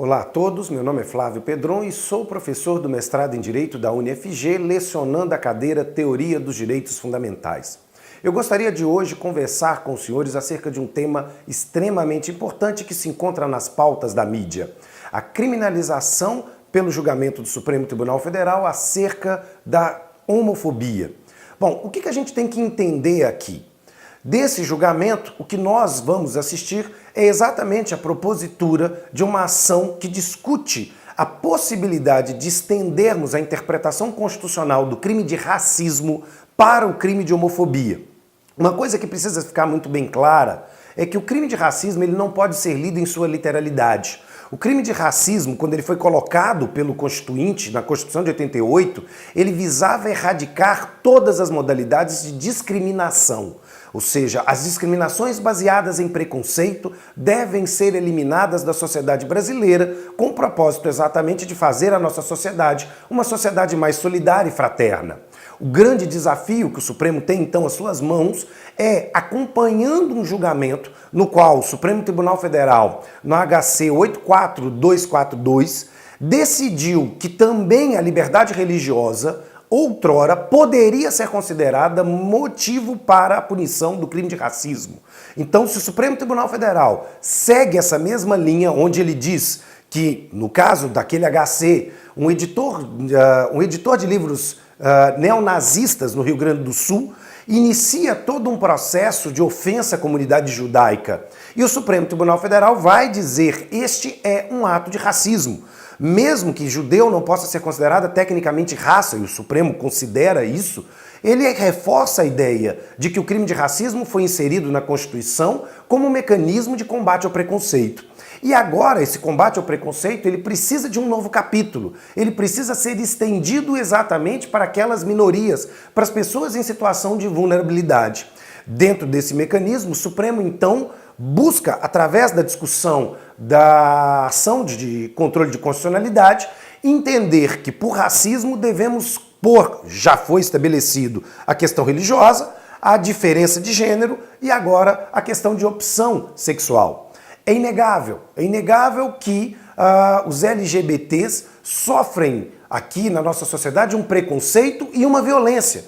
Olá a todos, meu nome é Flávio Pedron e sou professor do mestrado em Direito da UniFG, lecionando a cadeira Teoria dos Direitos Fundamentais. Eu gostaria de hoje conversar com os senhores acerca de um tema extremamente importante que se encontra nas pautas da mídia: a criminalização pelo julgamento do Supremo Tribunal Federal acerca da homofobia. Bom, o que a gente tem que entender aqui? Desse julgamento, o que nós vamos assistir é exatamente a propositura de uma ação que discute a possibilidade de estendermos a interpretação constitucional do crime de racismo para o crime de homofobia. Uma coisa que precisa ficar muito bem clara é que o crime de racismo ele não pode ser lido em sua literalidade. O crime de racismo, quando ele foi colocado pelo Constituinte, na Constituição de 88, ele visava erradicar todas as modalidades de discriminação. Ou seja, as discriminações baseadas em preconceito devem ser eliminadas da sociedade brasileira, com o propósito exatamente de fazer a nossa sociedade uma sociedade mais solidária e fraterna. O grande desafio que o Supremo tem, então, às suas mãos é, acompanhando um julgamento no qual o Supremo Tribunal Federal, no HC 84242, decidiu que também a liberdade religiosa outrora poderia ser considerada motivo para a punição do crime de racismo. Então, se o Supremo Tribunal Federal segue essa mesma linha, onde ele diz que, no caso daquele HC, um editor de livros neonazistas no Rio Grande do Sul inicia todo um processo de ofensa à comunidade judaica, e o Supremo Tribunal Federal vai dizer: este é um ato de racismo. Mesmo que judeu não possa ser considerada tecnicamente raça, e o Supremo considera isso, ele reforça a ideia de que o crime de racismo foi inserido na Constituição como um mecanismo de combate ao preconceito. E agora esse combate ao preconceito ele precisa de um novo capítulo, ele precisa ser estendido exatamente para aquelas minorias, para as pessoas em situação de vulnerabilidade. Dentro desse mecanismo, o Supremo então busca, através da discussão da ação de controle de constitucionalidade, entender que por racismo devemos pôr, já foi estabelecido, a questão religiosa, a diferença de gênero e agora a questão de opção sexual. É inegável que os LGBTs sofrem aqui na nossa sociedade um preconceito e uma violência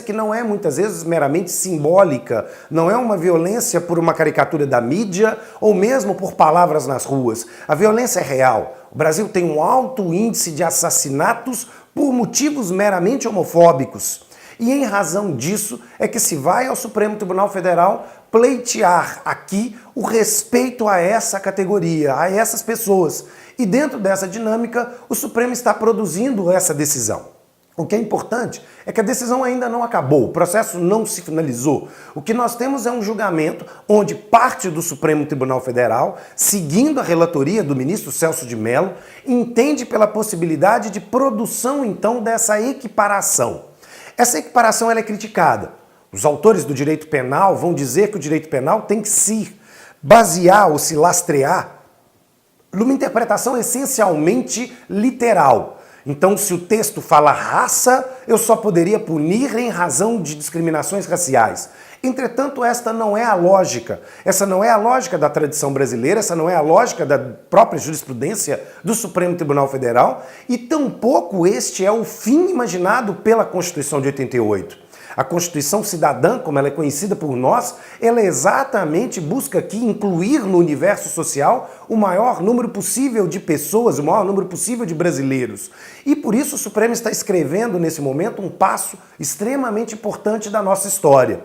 que não é muitas vezes meramente simbólica, não é uma violência por uma caricatura da mídia ou mesmo por palavras nas ruas. A violência é real. O Brasil tem um alto índice de assassinatos por motivos meramente homofóbicos. E em razão disso é que se vai ao Supremo Tribunal Federal pleitear aqui o respeito a essa categoria, a essas pessoas. E dentro dessa dinâmica, o Supremo está produzindo essa decisão. O que é importante é que a decisão ainda não acabou, o processo não se finalizou. O que nós temos é um julgamento onde parte do Supremo Tribunal Federal, seguindo a relatoria do ministro Celso de Mello, entende pela possibilidade de produção, então, dessa equiparação. Essa equiparação ela é criticada. Os autores do direito penal vão dizer que o direito penal tem que se basear ou se lastrear numa interpretação essencialmente literal. Então, se o texto fala raça, eu só poderia punir em razão de discriminações raciais. Entretanto, esta não é a lógica. Essa não é a lógica da tradição brasileira, essa não é a lógica da própria jurisprudência do Supremo Tribunal Federal e tampouco este é o fim imaginado pela Constituição de 88. A Constituição Cidadã, como ela é conhecida por nós, ela exatamente busca aqui incluir no universo social o maior número possível de pessoas, o maior número possível de brasileiros. E por isso o Supremo está escrevendo nesse momento um passo extremamente importante da nossa história.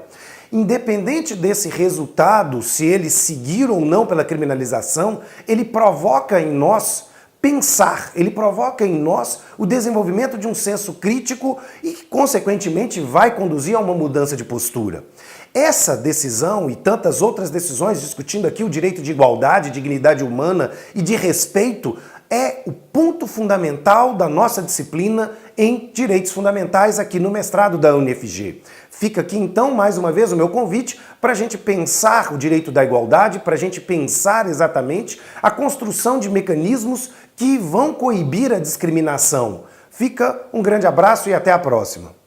Independente desse resultado, se ele seguir ou não pela criminalização, ele provoca em nós pensar, ele provoca em nós o desenvolvimento de um senso crítico e, consequentemente, vai conduzir a uma mudança de postura. Essa decisão e tantas outras decisões, discutindo aqui o direito de igualdade, dignidade humana e de respeito, é o ponto fundamental da nossa disciplina em Direitos Fundamentais aqui no mestrado da UniFG. Fica aqui então, mais uma vez, o meu convite para a gente pensar o direito da igualdade, para a gente pensar exatamente a construção de mecanismos que vão coibir a discriminação. Fica um grande abraço e até a próxima.